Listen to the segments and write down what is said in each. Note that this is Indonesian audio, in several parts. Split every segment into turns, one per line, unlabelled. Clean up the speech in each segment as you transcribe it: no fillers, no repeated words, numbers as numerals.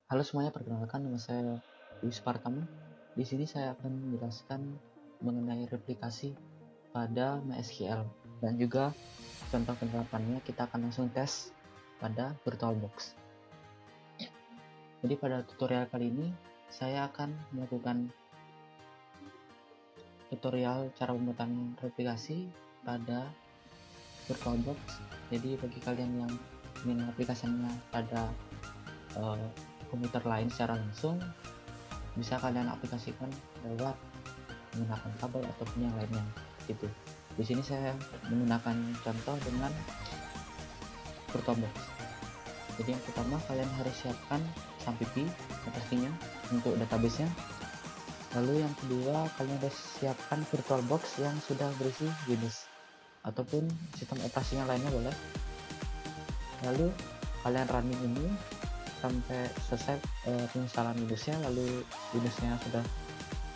Halo semuanya, perkenalkan nama saya Luis Partama. Di sini saya akan menjelaskan mengenai replikasi pada MySQL dan juga contoh penerapannya. Kita akan langsung tes pada VirtualBox. Jadi pada tutorial kali ini saya akan melakukan tutorial cara pembuatan replikasi pada VirtualBox. Jadi bagi kalian yang ingin aplikasinya pada komputer lain secara langsung, bisa kalian aplikasikan lewat menggunakan kabel ataupun yang lainnya gitu. Di sini saya menggunakan contoh dengan VirtualBox. Jadi yang pertama kalian harus siapkan SAMPP pastinya untuk database-nya. Lalu yang kedua kalian harus siapkan VirtualBox yang sudah berisi Windows ataupun sistem operasinya lainnya boleh. Lalu kalian running ini sampai selesai penginstalan Windows-nya. Lalu Windows-nya sudah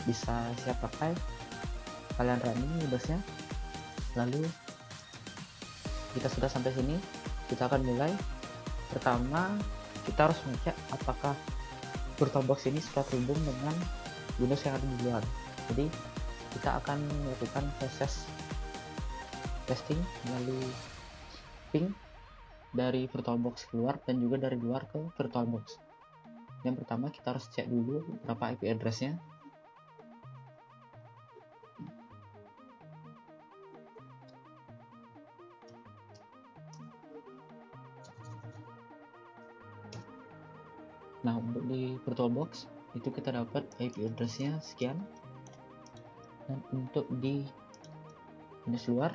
bisa siap pakai, kalian running Windows-nya. Lalu kita sudah sampai sini, kita akan mulai. Pertama kita harus mengecek apakah VirtualBox ini sudah terhubung dengan Windows yang ada di luar. Jadi kita akan melakukan proses testing melalui ping dari VirtualBox keluar dan juga dari luar ke VirtualBox. Yang pertama kita harus cek dulu berapa IP address-nya. Nah, untuk di VirtualBox itu kita dapat IP address-nya sekian, dan untuk di Windows luar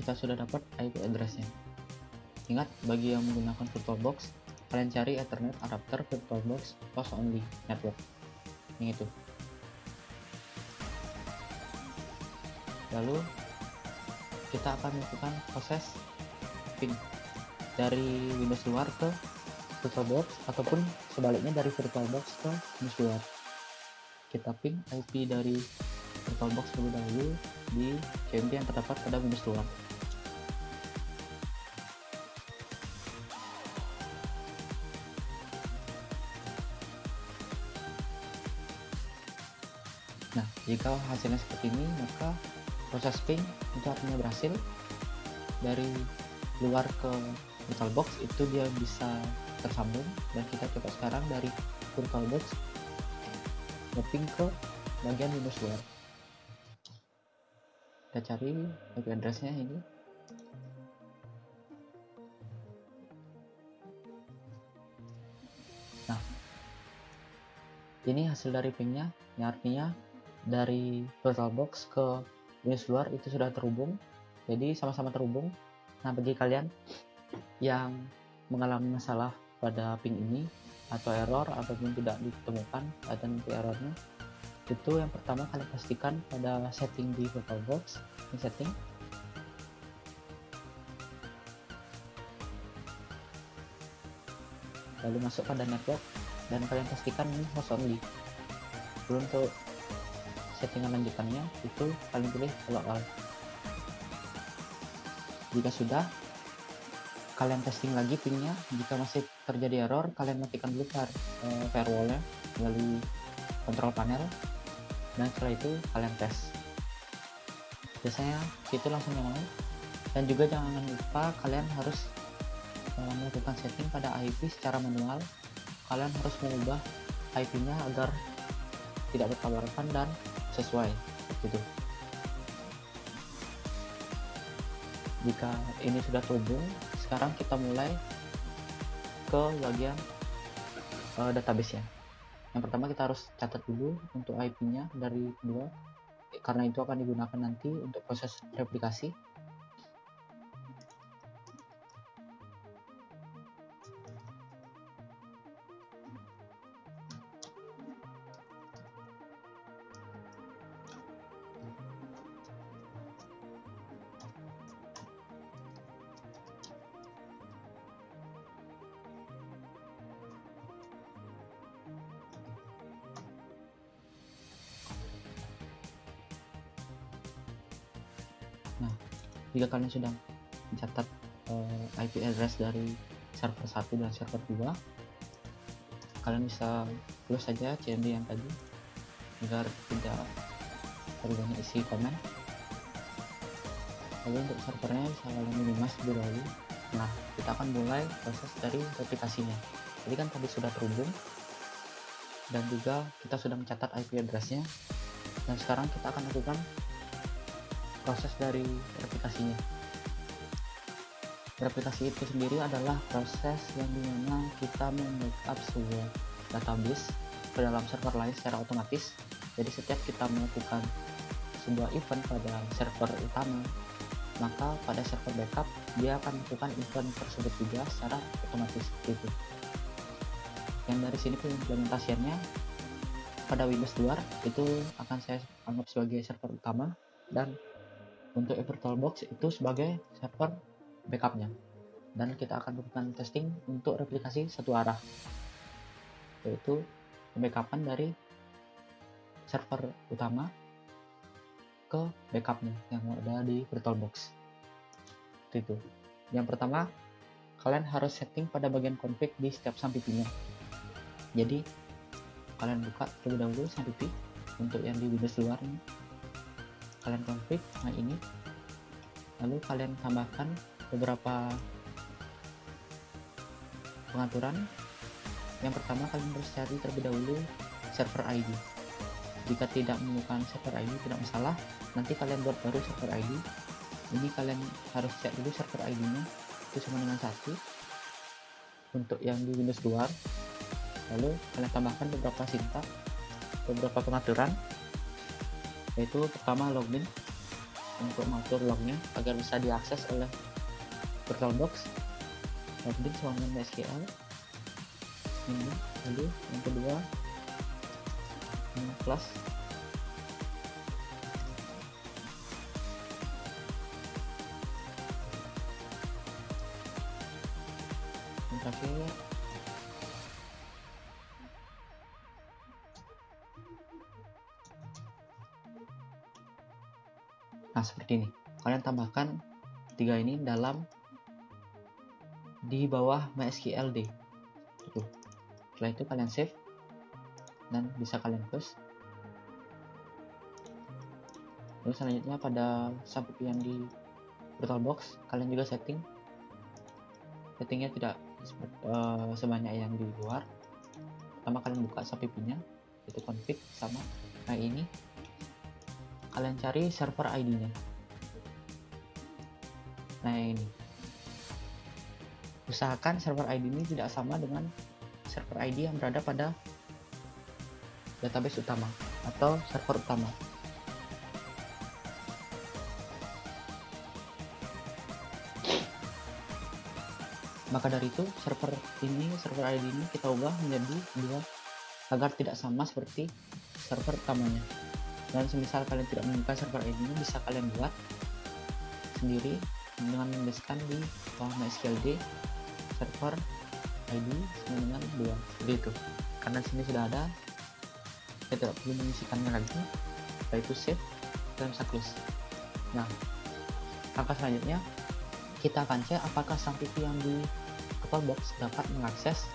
kita sudah dapat IP address-nya. Ingat, bagi yang menggunakan VirtualBox, kalian cari Ethernet adapter VirtualBox host only network yang itu. Lalu kita akan melakukan proses ping dari Windows luar ke VirtualBox ataupun sebaliknya dari VirtualBox ke Windows luar. Kita ping IP dari VirtualBox terlebih dahulu di CMD yang terdapat pada Windows luar. Nah, jika hasilnya seperti ini, maka proses ping itu artinya berhasil. Dari luar ke VirtualBox itu dia bisa tersambung, dan kita coba sekarang dari VirtualBox mapping ke bagian Windows luar. Kita cari IP address-nya ini. Nah, ini hasil dari pingnya, yang artinya dari VirtualBox ke Windows luar itu sudah terhubung, jadi sama-sama terhubung. Nah, bagi kalian yang mengalami masalah pada ping ini atau error ataupun tidak ditemukan ada nanti errornya, itu yang pertama kalian pastikan pada setting di VirtualBox, ini setting. Lalu masuk pada network dan kalian pastikan ini host only. Lalu untuk settingan lanjutannya itu kalian pilih local. Jika sudah, kalian testing lagi pingnya. Jika masih terjadi error, kalian matikan dulu firewall-nya melalui control panel, dan setelah itu kalian tes. Biasanya itu langsung nyala. Dan juga jangan lupa kalian harus melakukan setting pada IP secara manual. Kalian harus mengubah IP-nya agar tidak bertabrakan dan sesuai gitu. Jika ini sudah terhubung, sekarang kita mulai ke bagian database ya. Yang pertama kita harus catat dulu untuk IP-nya dari kedua, karena itu akan digunakan nanti untuk proses replikasi. Nah, jika kalian sudah mencatat IP address dari server 1 dan server 2, kalian bisa close saja CMD yang tadi agar tidak terlalu banyak isi komen. Lalu untuk servernya bisa kalian minimize terlebih dahulu. Nah, kita akan mulai proses dari replikasinya. Jadi kan tadi sudah terhubung dan juga kita sudah mencatat IP address-nya, dan sekarang kita akan lakukan proses dari replikasinya. Replikasi itu sendiri adalah proses yang dimana kita membackup sebuah database ke dalam server lain secara otomatis. Jadi setiap kita melakukan sebuah event pada server utama, maka pada server backup dia akan melakukan event tersebut juga secara otomatis gitu. Yang dari sini implementasiannya pada Windows luar itu akan saya anggap sebagai server utama, dan untuk VirtualBox itu sebagai server backupnya. Dan kita akan lakukan testing untuk replikasi satu arah, yaitu backupan dari server utama ke backupnya yang ada di VirtualBox. Itu. Yang pertama, kalian harus setting pada bagian config di setiap sampipinya. Jadi kalian buka terlebih dahulu sampipi untuk yang di Windows luar ini. Kalian config ini, lalu kalian tambahkan beberapa pengaturan. Yang pertama, kalian harus cari terlebih dahulu server ID. Jika tidak menemukan server ID tidak masalah, nanti kalian buat baru server ID. Ini kalian harus cek dulu server ID-nya itu sama dengan 1 untuk yang di Windows luar. Lalu kalian tambahkan beberapa pengaturan, yaitu pertama login untuk mengatur lognya agar bisa diakses oleh VirtualBox. Login sama dengan MySQL ini. Lalu yang kedua plus yang terakhir seperti ini. Kalian tambahkan 3 ini di bawah MySQL D. Setelah itu kalian save dan bisa kalian close. Lalu selanjutnya pada sampai yang di VirtualBox kalian juga settingnya tidak sebanyak yang di luar. Pertama kalian buka sampai-nya, itu config sama ini. Kalian cari server ID-nya. Nah ini. Usahakan server ID ini tidak sama dengan server ID yang berada pada database utama atau server utama. Maka dari itu server ID ini kita ubah menjadi 2 agar tidak sama seperti server utamanya. Dan semisal kalian tidak menemukan server ID ini, bisa kalian buat sendiri dengan menuliskan di bawah MySQL D server ID sama dengan 2 seperti itu. Karena sini sudah ada, saya tidak perlu mengisikannya lagi. Setelah itu save dan bisa close. Nah, langkah selanjutnya kita akan cek apakah sampipi yang di VirtualBox dapat mengakses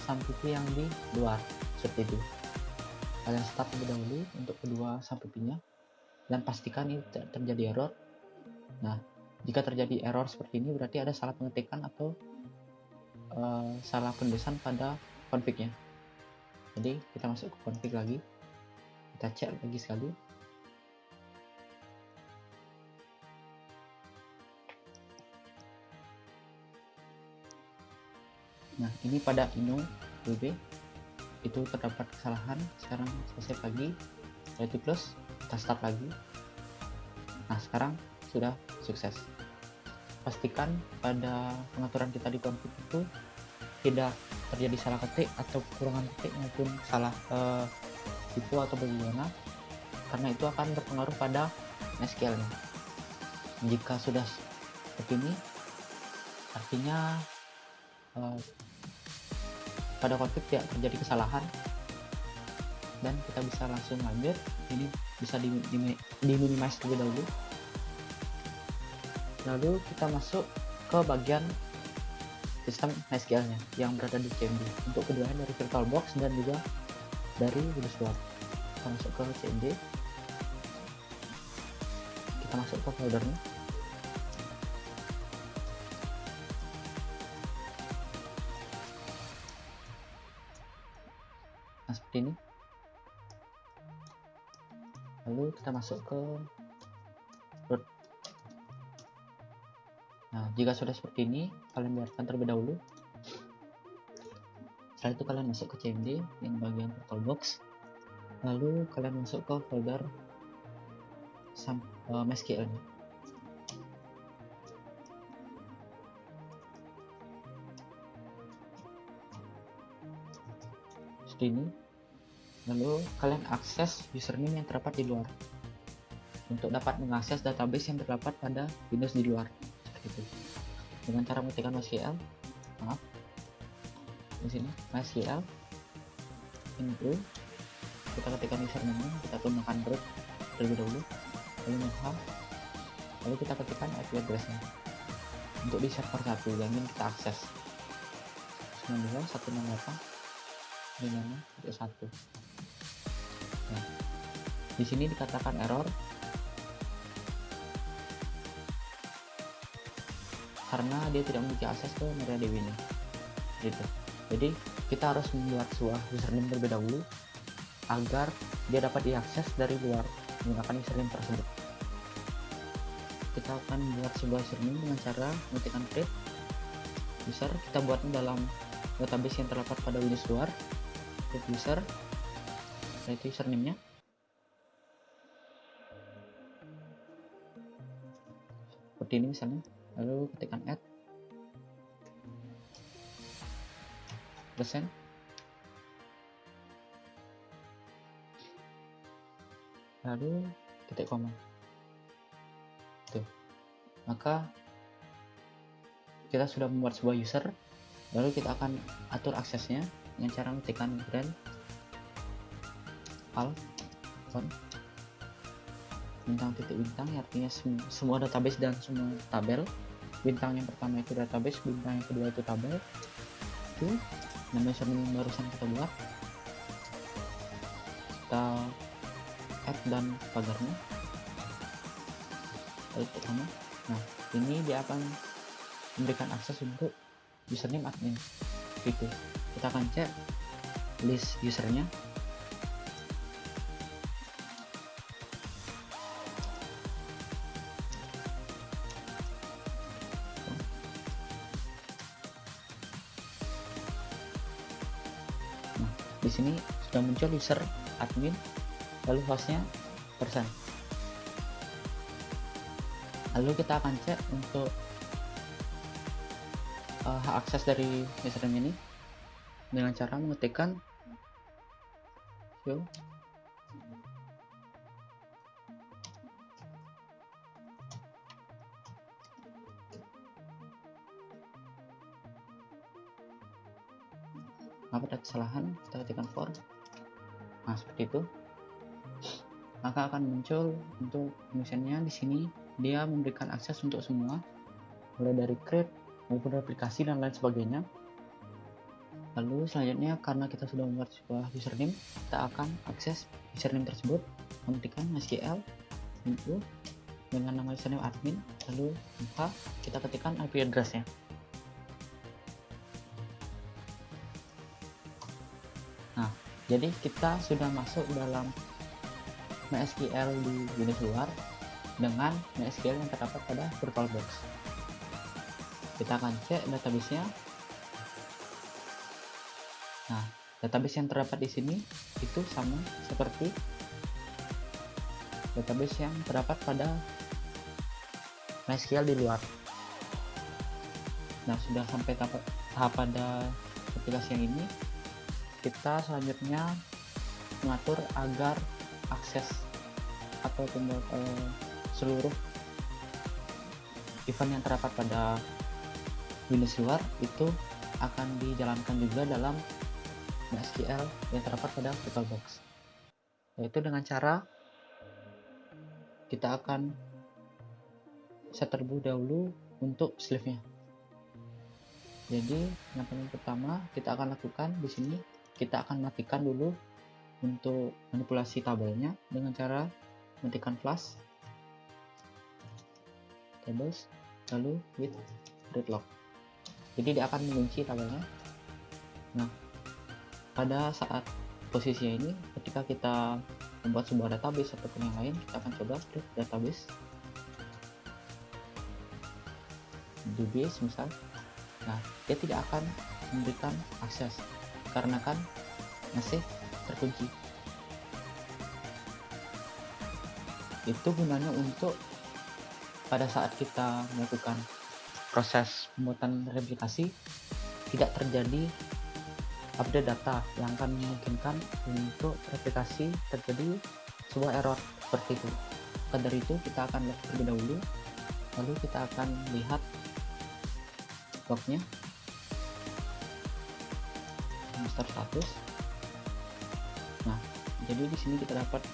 sampipi yang di luar seperti itu. Kalian start terlebih dahulu untuk kedua sampipinya dan pastikan ini tidak terjadi error. Nah, jika terjadi error seperti ini berarti ada salah pengetikan atau salah penulisan pada config-nya. Jadi kita masuk ke config lagi, kita cek lagi sekali. Nah, ini pada ino.db itu terdapat kesalahan. Sekarang saya save lagi, yaitu close, kita start lagi. Nah, sekarang sudah sukses. Pastikan pada pengaturan kita di config itu tidak terjadi salah ketik atau kekurangan ketik maupun salah tipe atau bagaimana, karena itu akan berpengaruh pada MySQL-nya. Jika sudah seperti ini, artinya pada config tidak terjadi kesalahan dan kita bisa langsung lanjut. Ini bisa di minimize terlebih dahulu. Lalu kita masuk ke bagian sistem MySQL-nya yang berada di CMD. Untuk keduanya dari VirtualBox dan juga dari Windows Luar. Kita masuk ke CMD. Kita masuk ke foldernya. Nah, seperti ini. Lalu kita masuk ke root. Nah, jika sudah seperti ini, kalian biarkan terlebih dahulu. Setelah itu kalian masuk ke CMD yang bagian VirtualBox. Lalu kalian masuk ke folder MySQL. Seperti ini. Lalu kalian akses username yang terdapat di luar untuk dapat mengakses database yang terdapat pada Windows di luar. Seperti itu. Dengan cara mengetikkan MySQL, di sini MySQL info, kita ketikkan username, kita gunakan root terlebih dahulu, lalu maha, lalu kita ketikkan IP address-nya untuk di server 1 yang ingin kita akses 92.168.5.1. Nah, di sini dikatakan error karena dia tidak memiliki akses ke MariaDB ini, gitu. Jadi kita harus membuat sebuah username terlebih dahulu agar dia dapat diakses dari luar menggunakan username tersebut. Kita akan membuat sebuah username dengan cara mengetikkan create user. Kita buatnya dalam database yang terdapat pada Windows luar. Create user, itu username-nya. Seperti ini misalnya. Lalu ketikkan add persen, lalu titik koma. Tuh. Maka kita sudah membuat sebuah user. Lalu kita akan atur aksesnya dengan cara mengetikkan brand al on bintang titik bintang, artinya semua database dan semua tabel. Bintang yang pertama itu database, bintang yang kedua itu tabel. Itu nama username yang barusan kita buat. Kita add dan pagarnya, lalu titik koma. Nah, ini dia akan memberikan akses untuk username admin, gitu. Kita akan cek list usernya. Nah, di sini sudah muncul user admin, lalu hostnya persen. Lalu kita akan cek untuk hak akses dari username ini dengan cara mengetikkan show apa ada kesalahan, kita ketikkan for. Nah, seperti itu. Maka akan muncul untuk misalnya di sini dia memberikan akses untuk semua, mulai dari create maupun aplikasi dan lain sebagainya. Lalu selanjutnya, karena kita sudah membuat sebuah username, kita akan akses username tersebut, mengetikkan MySQL info dengan nama username admin, lalu kita ketikkan IP address-nya. Nah, jadi kita sudah masuk dalam MySQL di Windows luar dengan MySQL yang terdapat pada VirtualBox. Kita akan cek database-nya. Nah, database yang terdapat di sini itu sama seperti database yang terdapat pada MySQL di luar. Nah, sudah sampai tahap pada aplikasi yang ini, kita selanjutnya mengatur agar akses atau seluruh event yang terdapat pada Windows luar itu akan dijalankan juga dalam MySQL yang terdapat pada VirtualBox, yaitu dengan cara kita akan set terlebih dahulu untuk sleeve-nya. Jadi yang paling pertama kita akan lakukan di sini, kita akan matikan dulu untuk manipulasi tabelnya dengan cara matikan flash tables lalu with read lock. Jadi dia akan mengunci tabelnya. Nah, pada saat posisinya ini, ketika kita membuat sebuah database ataupun yang lain, kita akan coba klik database DBase misal. Nah, dia tidak akan memberikan akses karena kan masih terkunci. Itu gunanya untuk pada saat kita melakukan proses pembuatan replikasi tidak terjadi update data yang akan memungkinkan untuk replikasi terjadi sebuah error seperti itu. Maka dari itu kita akan lihat terlebih dahulu, lalu kita akan lihat lognya, master status. Nah, jadi di sini kita dapat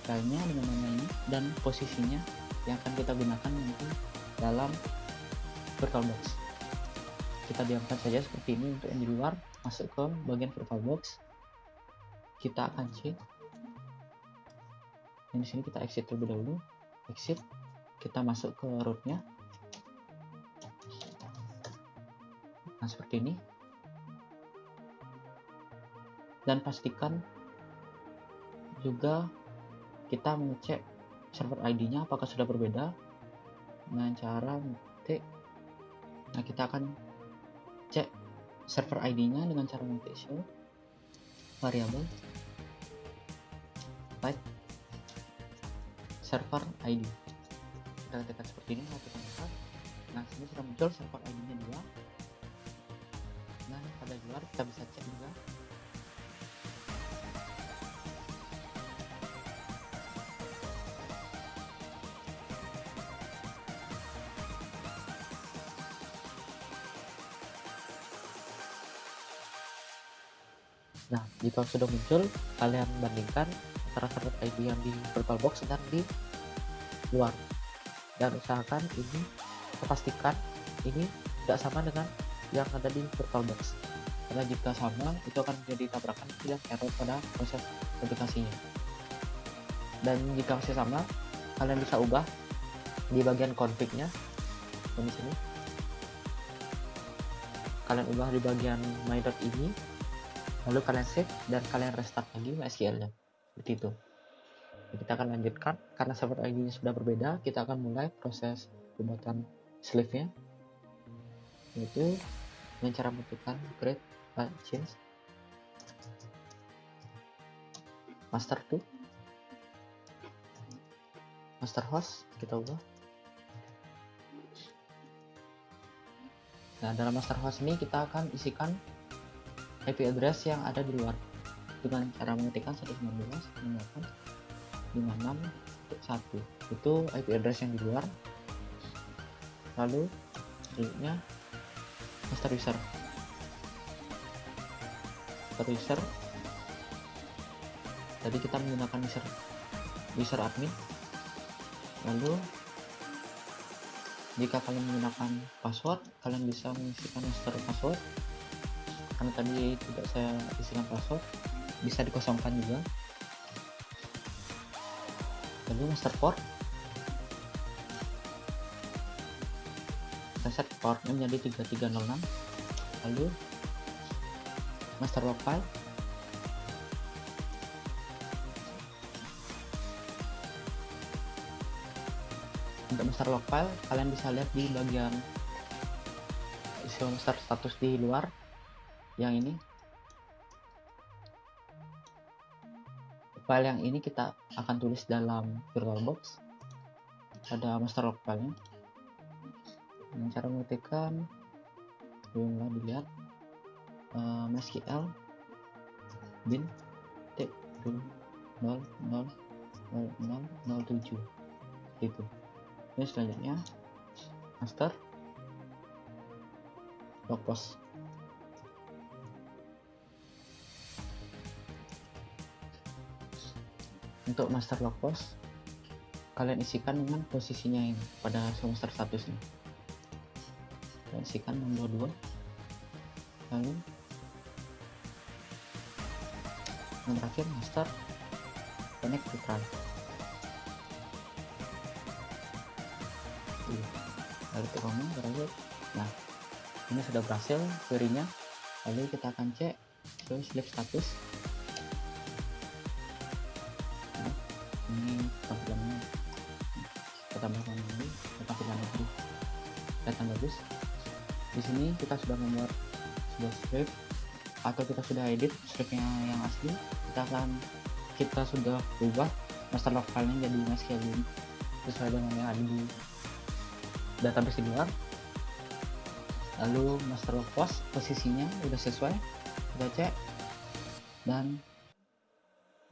filenya dengan nama ini dan posisinya yang akan kita gunakan nanti dalam VirtualBox. Kita diamkan saja seperti ini untuk yang di luar. Masuk ke bagian VirtualBox, kita akan cek. Dan di sini kita exit terlebih dahulu. Exit, kita masuk ke rootnya. Nah, seperti ini. Dan pastikan juga kita mengecek server ID-nya apakah sudah berbeda dengan cara mengetik. Nah, kita akan cek server ID-nya dengan cara mengetik show variable type server ID. Kita ketikkan seperti ini, lakukan enter. Nah, sini sudah muncul server ID-nya 2. Nah, pada luar kita bisa cek juga. Nah, jika sudah muncul, kalian bandingkan antara server ID yang di VirtualBox dan di luar. Dan usahakan ini, pastikan ini tidak sama dengan yang ada di VirtualBox. Karena jika sama, itu akan menjadi tabrakan dan error pada proses aplikasinya. Dan jika masih sama, kalian bisa ubah di bagian config-nya. Dan di sini kalian ubah di bagian my.ini, lalu kalian save dan kalian restart lagi MySQL-nya. Seperti itu. Kita akan lanjutkan karena server ID-nya sudah berbeda. Kita akan mulai proses pembuatan sleeve-nya, yaitu dengan cara menentukan create change master to master host, kita ubah. Nah, dalam master host ini kita akan isikan IP address yang ada di luar dengan cara mengetikkan 192.168.56.1. Itu IP address yang di luar. Lalu selanjutnya master user tadi kita menggunakan user admin. Lalu jika kalian menggunakan password, kalian bisa mengisikan master password. Karena tadi tidak saya isikan password, bisa dikosongkan juga. Lalu master port, kita set portnya menjadi 3306. Lalu master log file, untuk master log file kalian bisa lihat di bagian isi master status di luar yang ini. File yang ini kita akan tulis dalam VirtualBox. Ada master log filenya dengan cara mengetikkan, boleh dilihat MySQL bin t 000007 itu. Ini selanjutnya master log post. Untuk master log post kalian isikan dengan posisinya ini pada semester status ini. Kalian isikan 622, lalu yang terakhir master connect to trial. Lalu kita ngomong terakhir. Nah, ini sudah berhasil query-nya. Lalu kita akan cek ke sleep status. Nah, ini tampilannya. Kita tambahkan lagi tampilan lebih kelihatan bagus. Di sini kita sudah membuat sebuah script atau kita sudah edit scriptnya yang asli. Kita sudah ubah master log filenya jadi MySQL sesuai dengan yang ada di database di luar. Lalu master log post posisinya udah sesuai, kita cek, dan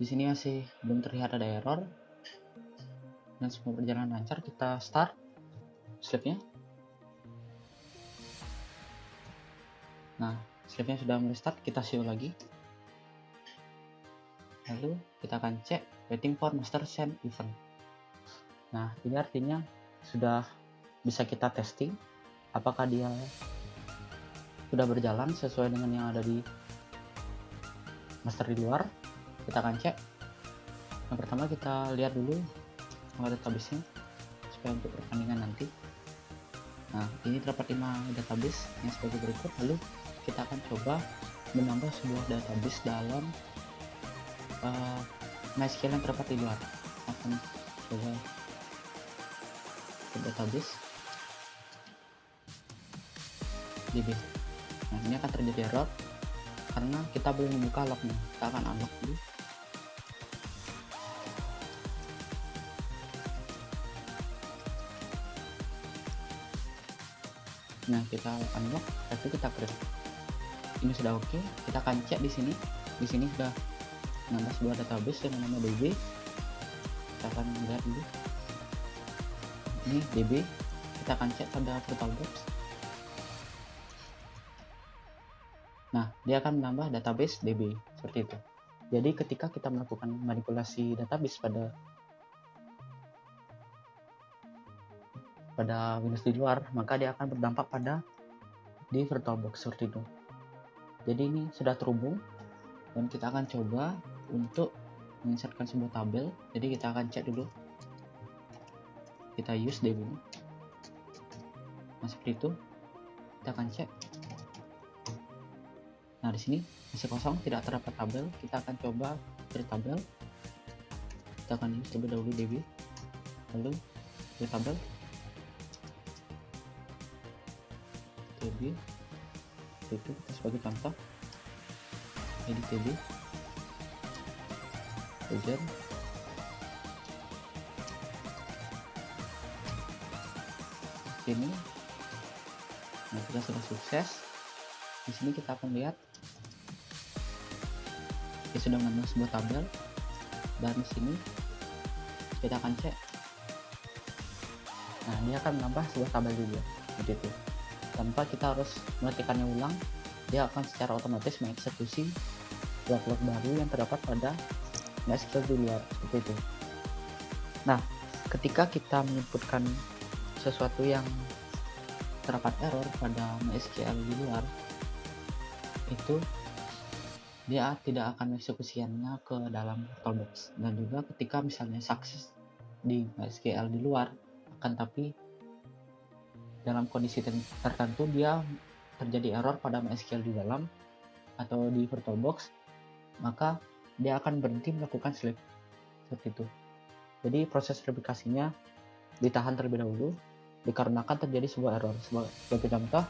di sini masih belum terlihat ada error dan semua berjalan lancar. Kita start sleepnya. Nah, sleepnya sudah mulai start, kita show lagi. Lalu kita akan cek waiting for master send event. Nah, ini artinya sudah bisa kita testing apakah dia sudah berjalan sesuai dengan yang ada di master di luar. Kita akan cek. Yang pertama kita lihat dulu database-nya supaya untuk perbandingan nanti. Nah, ini terdapat 5 database yang sebagai berikut. Lalu kita akan coba menambah sebuah database dalam MySQL yang terdapat di luar. Akan coba ke database DB. Nah, ini akan terjadi error karena kita belum membuka lognya. Kita akan unlock dulu. Nah, kita unlock, tapi kita create. Ini sudah oke. Kita akan cek di sini. Di sini sudah nambah sebuah database dengan nama DB. Kita akan lihat dulu. Ini DB. Kita akan cek pada VirtualBox. Nah, dia akan menambah database DB seperti itu. Jadi ketika kita melakukan manipulasi database pada Windows di luar, maka dia akan berdampak pada di VirtualBox seperti itu. Jadi ini sudah terhubung dan kita akan coba untuk menginsertkan sebuah tabel. Jadi kita akan cek dulu. Kita use DB. Nah, seperti itu. Kita akan cek. Nah, di sini masih kosong, tidak terdapat tabel. Kita akan coba create tabel. Kita akan use terlebih dahulu DB. Lalu create tabel. DB. Itu kita sebagai contoh. Edit DB. User. Sini. Nah, kita sudah sukses. Di sini kita akan lihat dia sudah menambah sebuah tabel, dan di sini kita akan cek. Nah, dia akan menambah sebuah tabel juga seperti itu. Tanpa kita harus mengetikkannya ulang, dia akan secara otomatis mengeksekusi log-log baru yang terdapat pada MySQL di luar seperti itu. Nah, ketika kita menyebutkan sesuatu yang terdapat error pada MySQL di luar, itu dia tidak akan mengeksekusiannya ke dalam VirtualBox. Dan juga ketika misalnya sukses di MySQL di luar, akan tapi dalam kondisi tertentu dia terjadi error pada MySQL di dalam atau di VirtualBox, maka dia akan berhenti melakukan sleep seperti itu. Jadi proses replikasinya ditahan terlebih dahulu dikarenakan terjadi sebuah error. Sebagai contoh,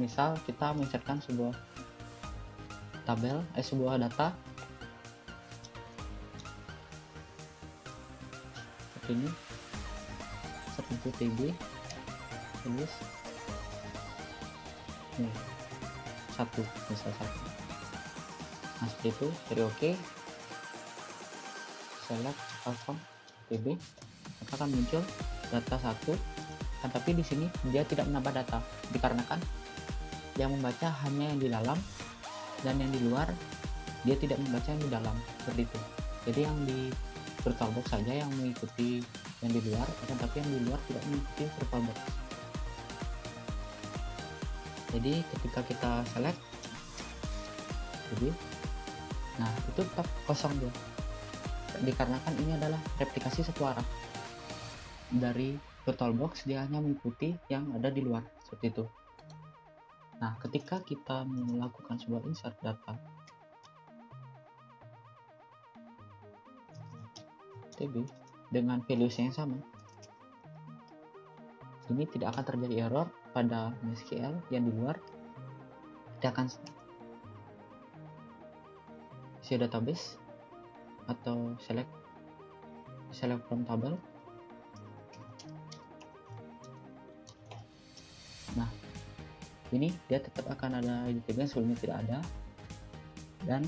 misal kita menginsertkan sebuah tabel, sebuah data seperti ini, seperti TB, tulis nih, misal satu. Nah, seperti itu. Jadi oke, select alpha TB, maka akan muncul data 1, tapi di sini dia tidak menambah data dikarenakan yang membaca hanya yang di dalam dan yang di luar dia tidak membaca yang di dalam, seperti itu. Jadi yang di VirtualBox saja yang mengikuti yang di luar, akan tapi yang di luar tidak mengikuti VirtualBox. Jadi ketika kita select jadi nah itu tetap kosong dia, dikarenakan ini adalah replikasi satu arah dari VirtualBox, dia hanya mengikuti yang ada di luar, seperti itu. Nah ketika kita melakukan sebuah insert data TB dengan values yang sama, ini tidak akan terjadi error pada MySQL yang di luar. Kita akan isi database atau select from table. Nah ini dia tetap akan ada ID tag yang sebelumnya tidak ada dan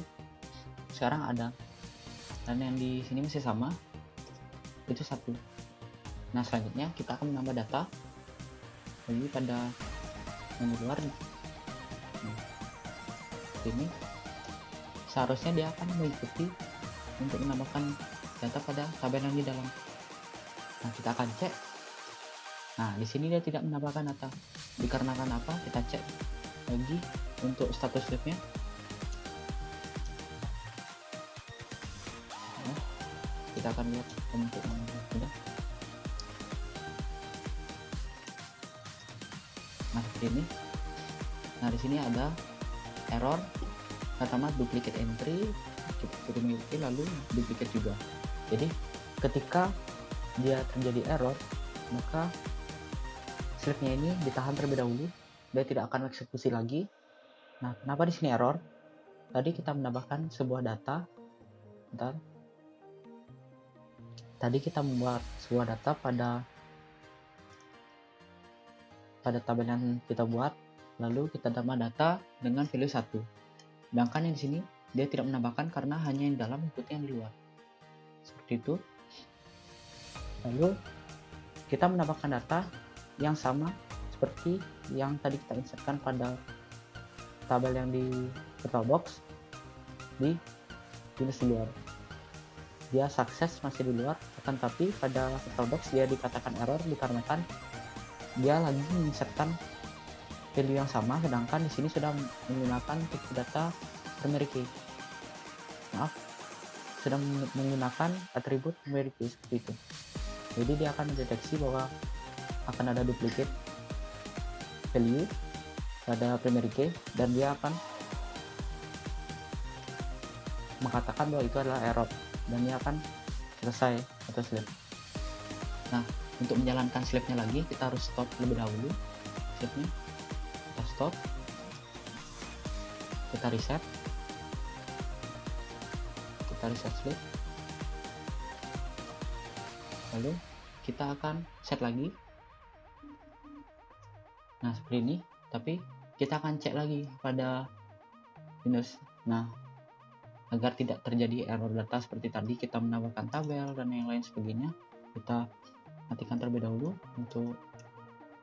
sekarang ada, dan yang di sini masih sama, itu satu. Nah selanjutnya kita akan menambah data lagi pada yang di luar. Nah, ini seharusnya dia akan mengikuti untuk menambahkan data pada tabel yang di dalam. Nah kita akan cek. Nah di sini dia tidak menambahkan data, dikarenakan apa? Kita cek lagi untuk status slipnya. Nah, kita akan lihat bentuk yang sudah. Nah seperti ini. Nah di sini ada error pertama, duplicate entry, kita memiliki, lalu duplicate juga. Jadi ketika dia terjadi error, maka slipnya ini ditahan terlebih dahulu, dia tidak akan eksekusi lagi. Nah kenapa di sini error? Tadi kita menambahkan sebuah data. Bentar. Tadi kita membuat sebuah data pada tabel yang kita buat, lalu kita tambah data dengan value 1. Sedangkan yang di sini dia tidak menambahkan karena hanya yang dalam ikuti yang di luar. Seperti itu. Lalu kita menambahkan data yang sama seperti yang tadi kita insertkan pada tabel yang di VirtualBox di jenis di luar. Dia sukses masih di luar, akan tapi pada VirtualBox dia dikatakan error dikarenakan dia lagi menginsertkan value yang sama, sedangkan di sini sudah menggunakan tipe data primary key. Maaf, sudah menggunakan atribut primary key seperti itu. Jadi dia akan mendeteksi bahwa akan ada duplicate value pada primary key dan dia akan mengatakan bahwa itu adalah error dan dia akan selesai atau slip. Nah untuk menjalankan slipnya lagi kita harus stop lebih dahulu slipnya. Kita stop, kita reset slip, lalu kita akan set lagi. Nah seperti ini, tapi kita akan cek lagi pada Windows. Nah agar tidak terjadi error data seperti tadi kita menambahkan tabel dan yang lain sebagainya, kita matikan terlebih dahulu untuk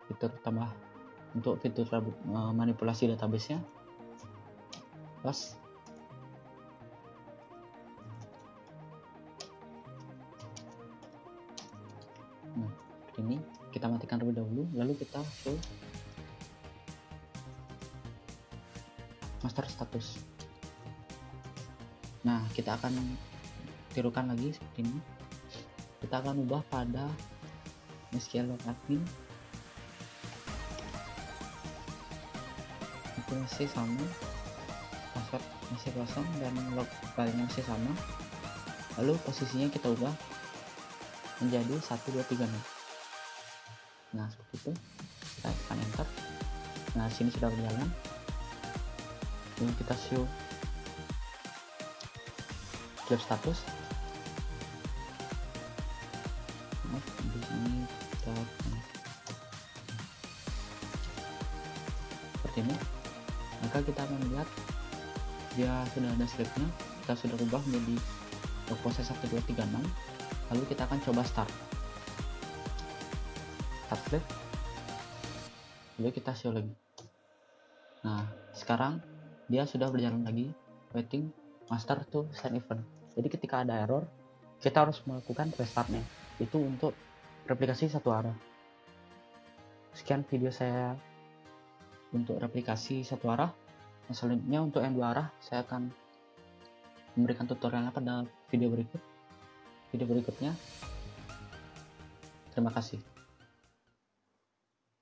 fitur manipulasi database-nya. Pas. Nah seperti ini, kita matikan terlebih dahulu, lalu kita show master status. Nah kita akan tirukan lagi seperti ini. Kita akan ubah pada MySQL log admin, itu masih sama, password masih kosong dan log filenya masih sama. Lalu posisinya kita ubah menjadi 1236. Nah seperti itu, kita tekan enter. Nah sini sudah berjalan. Lalu kita show slip status. Di sini kita seperti ini, maka kita akan melihat dia sudah ada slipnya. Kita sudah ubah menjadi log proses 1236. Lalu kita akan coba start slip, lalu kita show lagi. Nah sekarang dia sudah berjalan lagi, waiting master to send event. Jadi ketika ada error, kita harus melakukan restartnya. Itu untuk replikasi satu arah. Sekian video saya untuk replikasi satu arah. Selanjutnya untuk yang dua arah, saya akan memberikan tutorialnya pada video berikutnya. Terima kasih.